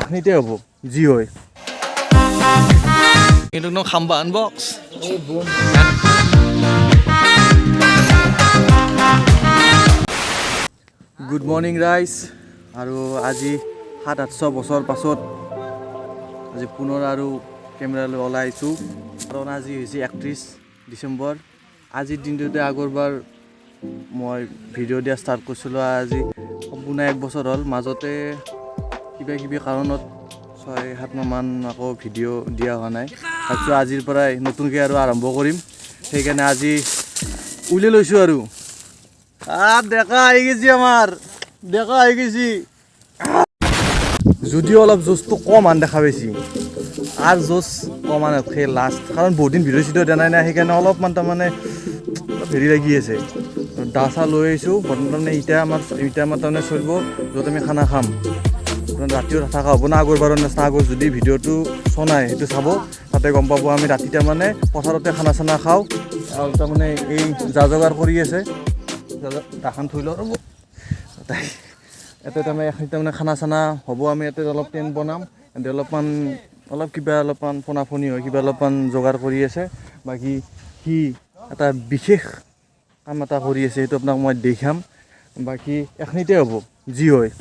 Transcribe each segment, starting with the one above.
এখনিতে হ'ব যি হয় কিন্তু ন খাম্বা আনবক্স গুড মৰ্নিং ৰাইজ আৰু আজি 700-800 বছৰ পাছত আজি পুনৰ আৰু কেমেৰালৈ ওলাই আহিছোঁ কাৰণ আজি হৈছে 31 ডিচেম্বৰ আজিৰ দিনটোতে আগৰবাৰ মই ভিডিঅ' দিয়া ষ্টাৰ্ট কৰিছিলোঁ আজি সম্পূৰ্ণ 1 বছৰ হ'ল মাজতে কিবা কাৰণত 6-7 মাহমান আকৌ ভিডিঅ' দিয়া হোৱা নাই ভাবিছোঁ আজিৰ পৰাই নতুনকৈ আৰু আৰম্ভ কৰিম সেইকাৰণে আজি উলিয়াই লৈছোঁ আৰু ডেকা আহি গৈছে আমাৰ ডেকা আহি গৈছে যদিও অলপ জোচটো কম আন দেখা পাইছি আৰু জোচ কমান সেই লাষ্ট কাৰণ বহুত দিন ভিডিঅ' চিডিঅ' দিয়া নাই সেইকাৰণে অলপমান তাৰমানে হেৰি লাগি আছে দা লৈ আহিছোঁ বৰ্তমান এতিয়া আমাৰ তাৰমানে চলিব য'ত আমি খানা খাম ৰাতিও নাথাকা হ'ব না আগৰবাৰৰ নিচিনা আগৰ যদি ভিডিঅ'টো চনাই সেইটো চাব তাতে গম পাব আমি ৰাতি তাৰমানে পথাৰতে খানা চানা খাওঁ আৰু তাৰমানে এই যা যোগাৰ কৰি আছে দাখন থৈ লওঁ ৰ'ব ইয়াতে তাৰমানে খানা চানা হ'ব আমি ইয়াতে অলপ টেণ্ট বনাম ইয়াতে অলপমান ফোনাফনি হয় কিবা অলপমান যোগাৰ কৰি আছে বাকী সি এটা বিশেষ কাম এটা কৰি আছে সেইটো আপোনাক মই দেখাম বাকী এখনিতে হ'ব যি হয়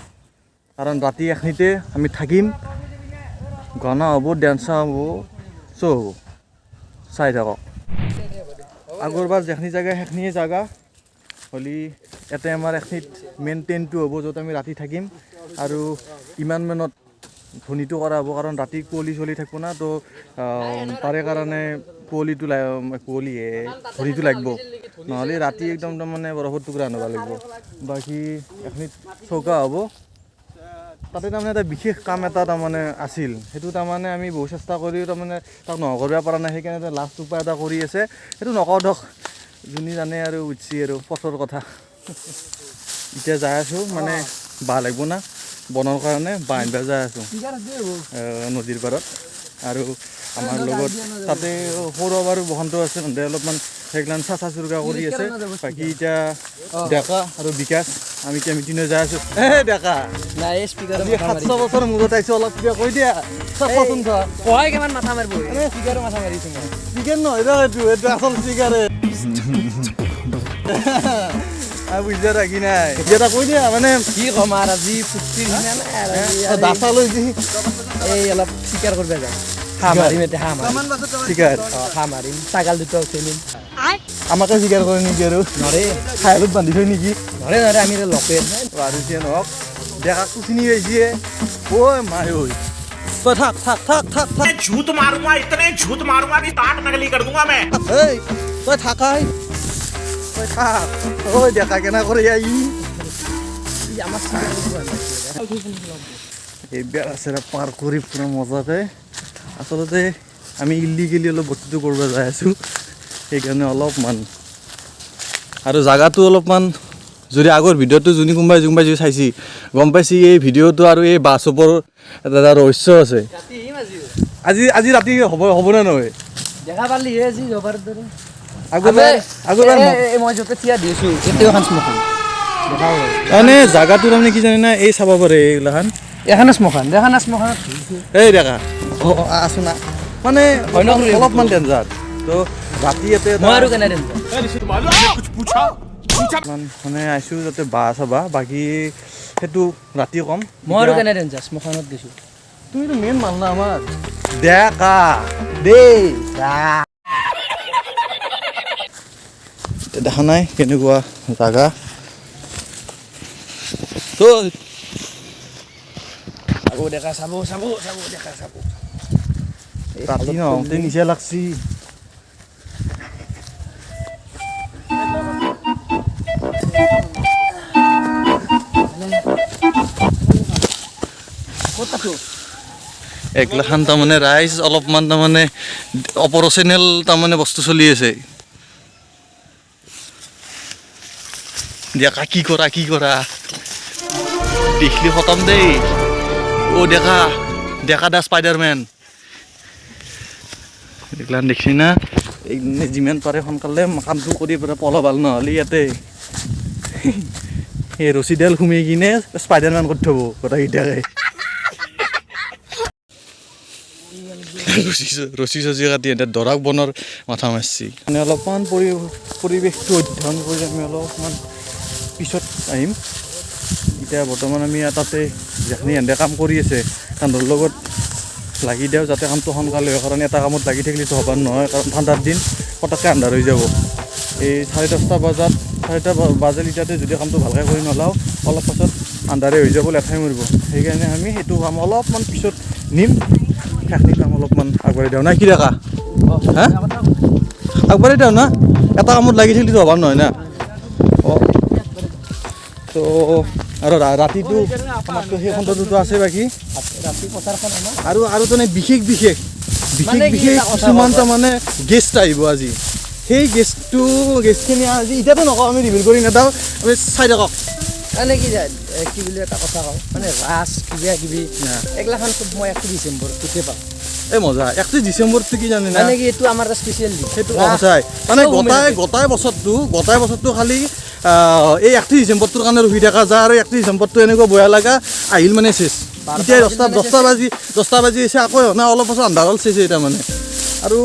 কাৰণ ৰাতি এখনিতে আমি থাকিম গানা হ'ব ডেন্স হ'ব চব হ'ব চাই থাকক আগৰবাৰ যিখিনি জেগা সেইখিনিয়ে জেগা হ'লি ইয়াতে আমাৰ এখিনিত মেইন টেণ্টটো হ'ব য'ত আমি ৰাতি থাকিম আৰু ইমান মানত ধ্বনিটো কৰা হ'ব কাৰণ ৰাতি কুঁৱলী চলি থাকিব না তো তাৰে কাৰণে ধ্বনিটো লাগিব নহ'লে ৰাতি একদম তাৰমানে বৰফৰ টুকুৰা আনিব লাগিব বাকী এখিনিত চৌকা হ'ব তাতে তাৰমানে এটা বিশেষ কাম এটা তাৰমানে আছিল সেইটো তাৰমানে আমি বহু চেষ্টা কৰিও তাৰমানে তাক নোহোৱা কৰিব পৰা নাই সেইকাৰণে লাষ্ট উপায় এটা কৰি আছে সেইটো নকওঁ ধৰক যোনে জানে আৰু বুজিছে আৰু পথৰ কথা এতিয়া যাই আছোঁ মানে বাঁহ লাগিব না বনৰ কাৰণে বাঁহ আনিব যাই আছোঁ নদীৰ পাৰত আৰু আমাৰ লগত তাতে সৰু বাৰু বসন্ত আছে সিহঁতে অলপমান সেইগিলান চাচা চুৰুকা কৰি আছে বাকী এতিয়া ডেকা আৰু বিকাশ আমি এতিয়া মিটিঙত যাই আছোঁ ডেকা 700 বছৰ মূৰত আহিছোঁ অলপ কিবা কৈ দিয়া চাচোন চিকেন নহয় এইটো আচল চিকাৰে বুজিছা ৰাখি নাই এটা কৈ দিয়া মানে কি ক'ম আৰু আজি ফুৰ্তিৰ দাচা লৈ যি এই অলপ চিকাৰ কৰিব যাওঁ হাঁহ মাৰিম ছাগাল দুটা উঠাই নিম আমাকে চিকাৰ কৰে নেকি আৰু নৰে খাইলত বান্ধি থৈ নেকি নৰে আমি লোকেল আৰু এতিয়া নহওক ডেকাকটো চিনি পাইছে ঐ মাই ঐ তই থাক झूठ मारूंगा इतने झूठ मारूंगा कि ताट नकली कर दूंगा मैं এই তই থাকাই তই থাক ঐ ডেকা কেনা কৰে ই আমাৰ চিকাৰ এইবিলাক আছে পাৰ কৰি পুৰা মজাকে আচলতে আমি ইলিগেলি অলপ বস্তুটো কৰিব যাই আছোঁ সেইকাৰণে অলপমান আৰু জাগাটো অলপমান যদি আগৰ ভিডিঅ'টো কোনোবাই যদি চাইছি গম পাইছি এই ভিডিঅ'টো আৰু এই বাছৰ এটা ৰহস্য আছে আজি ৰাতি হ'ব নে নহয় দেখা পালি আজি জবাৰ দৰে আগৰবাৰ মই য'তে থিয়া দিছোঁ এতিয়াও এখন শ্মশান এনে জাগাটো তাৰমানে কি জানি না এই চাব পাৰে এইগিলাখান এখানে শ্মশান দেখা না শ্মশানত এই দেখা আছো না মানে অলপমান ডেঞ্জাৰ তো ৰাতি ইয়াতে মই আৰু কেনে দিম कुछ पूछा মানে আহিছোঁ যাতে বাঁহ চাবা বাকী সেইটো ৰাতি কম মই আৰু কেনে দিম শ্মশানত গৈছোঁ তুমিতো মেইন মাল না আমাৰ ডেকা দেই দেখা নাই কেনেকুৱা জাগা তো আকৌ দেখা চাব দেখা চাব ৰাতি নহওঁতে নিচা লাগছি একলাখান তাৰমানে ৰাইজ অলপমান তাৰমানে অপাৰেশ্যনেল তাৰমানে বস্তু চলি আছে ডেকা কি কৰা দেখিলি খতম দেই ডেকা দা স্পাইডাৰমেন এইগিলান দেখছি না যিমান পাৰে সোনকালে কামটো কৰি পলাবাল নহ'লে ইয়াতে এই ৰছীডাল সোমাই কিনে স্পাইডাৰমেন কৰি থ'ব গোটেইকেইটাকে ৰছী চচি কাটি এতিয়া দৰাক বনৰ মাথা মাৰছি মানে অলপমান পৰিৱেশটো অধ্যয়ন কৰি আমি অলপমান পিছত আহিম এতিয়া বৰ্তমান আমি তাতে যিখিনি এনে কাম কৰি আছে তাহাঁতৰ লগত লাগি দিওঁ যাতে কামটো সোনকালে হয় কাৰণ এটা কামত লাগি থাকিলেতো হ'ব নহয় কাৰণ ঠাণ্ডাৰ দিন পটককৈ আন্ধাৰ হৈ যাব এই 10:30 বজাত 10:30 বাজিল এতিয়াতে যদি কামটো ভালকৈ কৰি নলাওঁ অলপ পাছত আন্ধাৰে হৈ যাব লেঠাই মৰিব সেইকাৰণে আমি সেইটো কাম অলপমান পিছত নিম সেইখিনি কাম অলপমান আগবাঢ়ি দিওঁ না কি দেখা হা আগবাঢ়ি দিওঁ না এটা কামত লাগি থাকিলেতো হ'ব নহয় না অঁ তো আৰু ৰাতিটো আমাৰতো সেই খণ্ডটোতো আছে বাকী ৰাতি পথাৰখন আমাৰ আৰু তেনে বিশেষ কিছুমান তাৰমানে গেষ্ট আহিব আজি সেই গেষ্টখিনি আজি এতিয়াতো নকওঁ আমি ৰিভিল কৰি নেদাওঁ আমি চাই থাকক মানে কি বুলি এটা কথা কওঁ মানে ৰাস কিবি এইগিলাখান চব মই 1 ডিচেম্বৰটোতে পাওঁ এই মজা 31 ডিচেম্বৰটো কি জানে না মানে কি এইটো আমাৰ এটা স্পেচিয়েল দিন সেইটো সঁচাই মানে গোটাই বছৰটো খালি এই 31 ডিচেম্বৰটোৰ কাৰণে ৰখি থকা যায় আৰু 31 ডিচেম্বৰটো এনেকুৱা বেয়া লগা আহিল মানে চেচ এতিয়া 10টা বাজি আছে আকৌ না অলপ পাছত আন্ধাৰ হ'ল চেচ এতিয়া মানে আৰু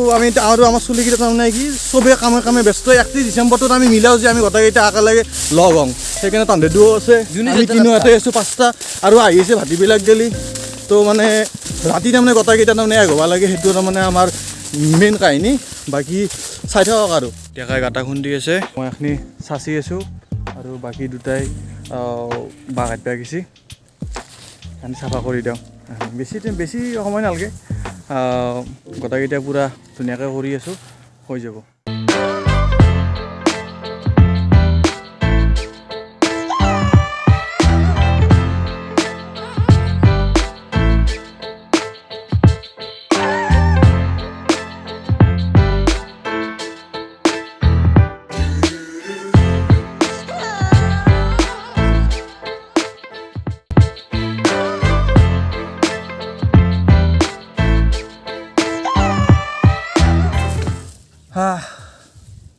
আমাৰ চলিকেইটা তাৰমানে কি চবেই কামে ব্যস্ত 31 ডিচেম্বৰটোত আমি মিলাওঁ যে আমি গোটেইকেইটা একেলগে লগ হওঁ সেইকাৰণে তান্দেদুও আছে আমি তিনিও ইয়াতে আছোঁ 5টা আৰু আহি আছে ভাটিবিলাক গেলি তো মানে ৰাতি তাৰমানে গোটেইকেইটা তাৰমানে এক হ'ব লাগে সেইটো তাৰমানে আমাৰ মেইন কাহিনী বাকী চাই থাকক আৰু ডেকাই গাটা খুন্দি আছে মই এখিনি চাচি আছোঁ আৰু বাকী দুটাই বাঘ হাত গেছি আমি চাফা কৰি দিওঁ বেছি সময় নালাগে গোটেইকেইটা পূৰা ধুনীয়াকৈ কৰি আছোঁ হৈ যাব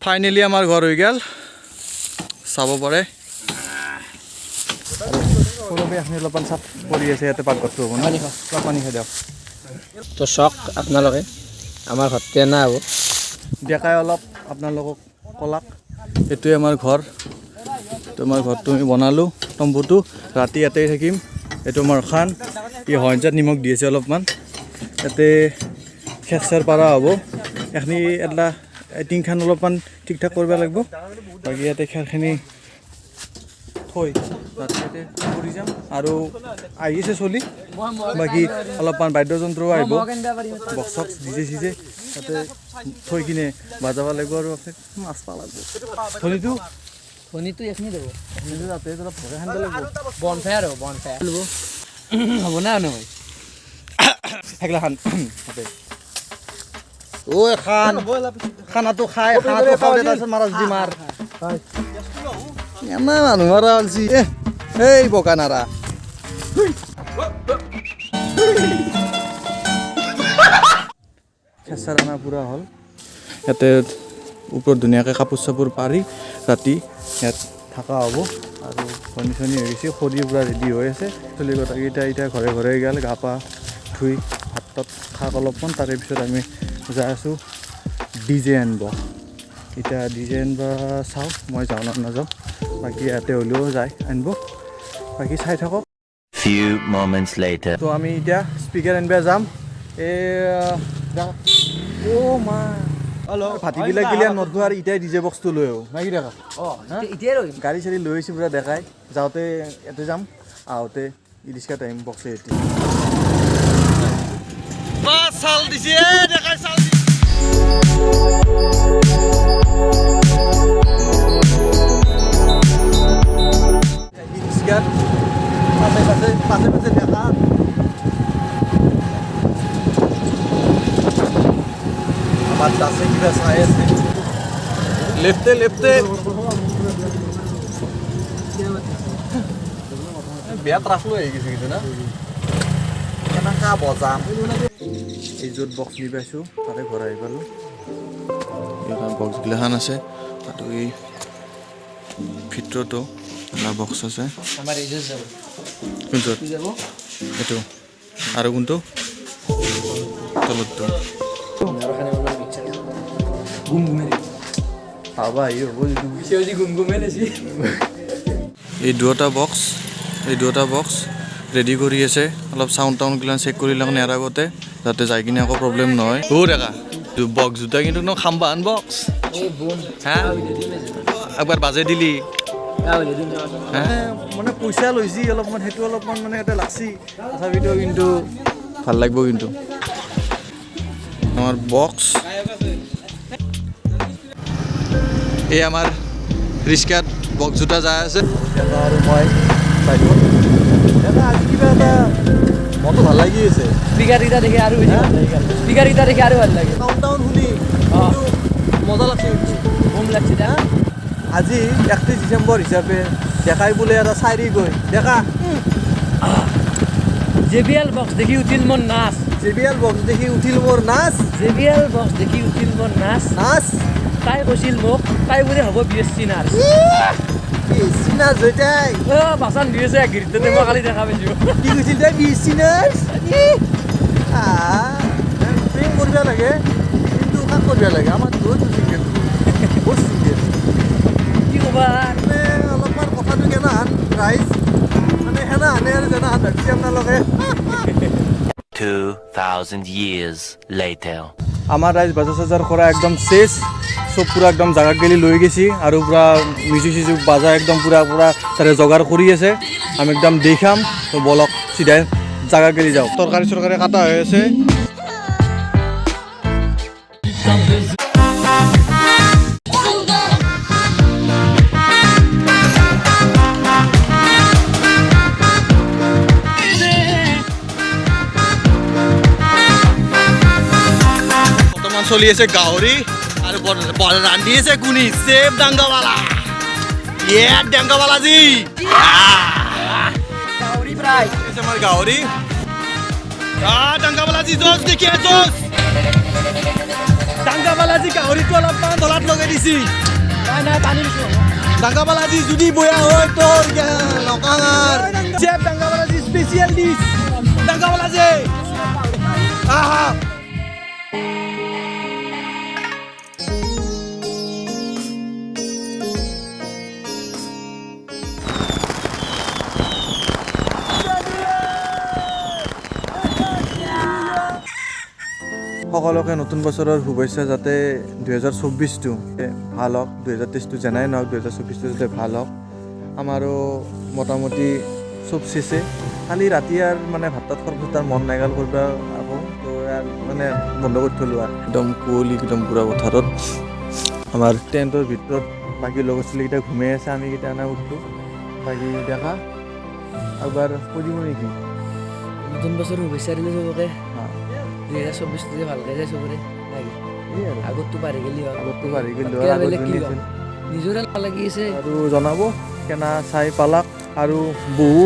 ফাইনেলি আমাৰ ঘৰ হৈ গ'ল চাব পাৰে সৰুবে আপুনি অলপমান চাফ কৰি আছে ইয়াতে পাকঘৰটো হ'ব ন পানী খাই দিয়ক তো চাওক আপোনালোকে আমাৰ ঘৰতে এনা হ'ব ডেকাই অলপ আপোনালোকক ক'লাক এইটোৱে আমাৰ ঘৰ এইটো আমাৰ ঘৰটো আমি বনালোঁ তম্বুটো ৰাতি ইয়াতেই থাকিম এইটো আমাৰ খান ই হঞ্জাত নিমখ দি আছে অলপমান ইয়াতে খেৰ চেৰ পাৰা হ'ব এইখিনি এটা টিংখান অলপমান ঠিক ঠাক কৰিব লাগিব বাকী ইয়াতে খেৰখিনি থৈ ৰাতি ইয়াতে কৰি যাম আৰু আহিছে চলি বাকী অলপমান বাদ্যযন্ত্ৰও আহিব বক্স চক্স ডিজে চিজে তাতে থৈ কিনে বাজাব লাগিব আৰু মাছ পা লাগিব ধনীটো এইখিনি দিব তাতে অলপ ভৰাই খান্দ লাগিব বনফায়াৰ হ'ব না নহয় সেইগিলা খান তাতে ঐ খানাটো খাই খানাটো খাওঁতে তাৰপিছত মাৰা যদি মাৰ এনে মানুহ মাৰা অলছি এই বকা নাৰা খেঁচা ৰাণা পূৰা হ'ল ইয়াতে ওপৰত ধুনীয়াকৈ কাপোৰ চাপোৰ পাৰি ৰাতি ইয়াত থকা হ'ব আৰু ধনী চনী হৈ গৈছে খৰি পূৰা ৰেডি হৈ আছে চলি গোটেইকেইটা এতিয়া ঘৰে ঘৰে গ'ল গা পা ধুই ভাত তাত খাক অলপমান তাৰে পিছত আমি যাই আছোঁ ডিজে আনিব এতিয়া ডিজে আনিব চাওঁ মই যাওঁ নাযাওঁ বাকী ইয়াতে হ'লেও যায় আনিব বাকী চাই থাকক Few moments later. তো আমি এতিয়া স্পীকাৰ আনিব যাম অ' মা ভাটিবিলাক গিলা নধো আৰু ইটাই ডিজে বক্সটো লৈ আহোঁ নাই কি দেখা এতিয়াই ৰহিম গাড়ী চাড়ী লৈ আহিছোঁ পূৰা দেখাই যাওঁতে ইয়াতে যাম আহোঁতে ইৰিক্সা টাইম বক্সে এতিয়া চাল দিছে দেখাই চাল ইৰিক্সাত পাছে দেখা আমাৰ দাসে কিবা চাই আছে লেফটে বেয়া ত্ৰাসলো আহি গৈছে কিন্তু না কেনেকা বজাম এই য'ত বক্স নি পাইছোঁ তাতে ঘৰ আহি পালোঁ এইখন বক্সগিলাখান আছে আৰু এই ভিতৰতো এটা বক্স আছে আমাৰ এইযোৰ যাব কোনটোত যাব এইটো আৰু কোনটো তো তলতটো নৰখানে অলপ মিক্সাৰ গুমগুমে পাবা এই হ'ব যিটো সেউজি গুমগুমে লৈছি এই দুটা বক্স ৰেডি কৰি আছে অলপ চাউণ্ড টাউনগিলা চেক কৰি লওক নেৰ আগতে যাতে যাই কিনে একো প্ৰব্লেম নহয় দেখা বক্স দুটা কিন্তু ন খাম্বান বক্স এই বুম হা একবাৰ বাজে দিলি মানে পইচা লৈছি অলপমান সেইটো অলপমান মানে এটা লাগছি তথাপিতো কিন্তু ভাল লাগিব কিন্তু আমাৰ বক্স এই আমাৰ ৰিস্কাত বক্স দুটা যাই আছে আৰু মই আজি কিবা এটা মনটো ভাল লাগি আছে স্পিকাৰকেইটা দেখি আৰু বেছি ভাল লাগে স্পিকাৰকেইটা দেখি আৰু ভাল লাগে টাউন টাউন শুনি মজা লাগছে বুম লাগছে দা আজি 31 ডিচেম্বৰ হিচাপে দেখাই বোলে এটা চাইৰি গৈ দেখা JBL বক্স দেখি উঠিল মোৰ নাচ JBL বক্স দেখি উঠিল মোৰ নাচ JBL বক্স দেখি উঠিল মোৰ নাচ নাচ তাই কৈছিল মোক তাই বোলে হ'ব BSc নাচ চিনা জয়তাই বাচান দি আছে গিৰিতে মই কালি দেখা পাইছোঁ কি কৈছিল তাই চিনাৰ্ছ প্ৰেম কৰিব লাগে কিন্তু কাক কৰিব লাগে আমাৰ বহুত চিংগেল বহুত চিংগেল কি ক'বা মানে অলপমান কথাটো কেনাহান ৰাইজ মানে সেনাহানে আৰু যেনাহান ভাবিছে আপোনালোকে 2,000 years later. আমাৰ ৰাইজ বাজাৰ চাজাৰ কৰা একদম চেচ চব পূৰা একদম জাগাত গেলি লৈ গৈছি আৰু পূৰা মিউজিক চিউজিক বাজা একদম পূৰা তাৰে যোগাৰ কৰি আছে আমি একদম দেখাম তো বলক চিধাই জাগাত গেলি যাওঁ তৰকাৰী চৰকাৰী কাটা হৈ আছে বৰ্তমান চলি আছে গাহৰি আৰু ৰান্ধি আছে কোনি চেফ ডাংগাৱালা ডাংগাৱালাজি গাহৰি ফ্ৰাই আমাৰ গাহৰি ডাংগাৱালাজি জোচ দেখিয়া জোচ ডাংগাৱালাজি গাহৰিটো অলপমান তলাত লগাই দিছি নাই পানী দিছোঁ ডাংগাৱালাজি যদি বয়া হয় তোৰ লকাঙাৰ চেফ ডাংগাৱালাজি স্পেচিয়েল ডিছ ডাংগাৱালাজি আহা সকলোকে নতুন বছৰৰ শুভেচ্ছা যাতে 2024টো ভাল হওক 2023টো যেনাই নহওক 2024টো যাতে ভাল হওক আমাৰো মোটামুটি চব চেছে খালি ৰাতি আৰু মানে ভাত তাত খোৱাৰ পিছত মন নাইগাল কৰিব আকৌ তো মানে বন্ধ কৰি থলোঁ আৰু একদম কুঁৱলী একদম পুৰা পথাৰত আমাৰ টেণ্টৰ ভিতৰত বাকী লগৰ ছোৱালীকেইটা ঘুমাই আছে আমি কেইটা নাই উঠলোঁ বাকী দেখা একবাৰ কৈ দিব নেকি নতুন বছৰ শুভেচ্ছা দিলোঁ চবকে 2024 যে ভালকৈ যায় চবৰে আগততো বাঢ়ি গেলি হ'ল আগততো বাঢ়ি গ'ল নিজৰে ভাল লাগি আছে আৰু জনাব কেনা চাই পালাক আৰু বহু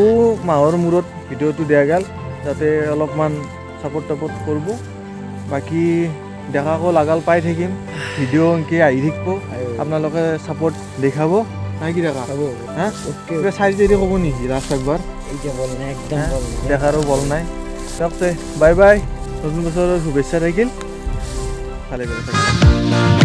মাহৰ মূৰত ভিডিঅ'টো দিয়া গ'ল যাতে অলপমান ছাপৰ্ট টাপৰ্ট কৰিব বাকী দেখাকো লাগাল পাই থাকিম ভিডিঅ' এনেকৈ আহি থাকিব আপোনালোকে ছাপৰ্ট দেখাব নাই কি দেখা হ'ব হা কিবা চাই দেৰি ক'ব নেকি লাষ্ট একবাৰ এতিয়া বল নাই একদম বল নাই দেখাৰো বল নাই দিয়ক বাই বাই নতুন বছৰৰ শুভেচ্ছা থাকিল ভালে ভালে থাকিল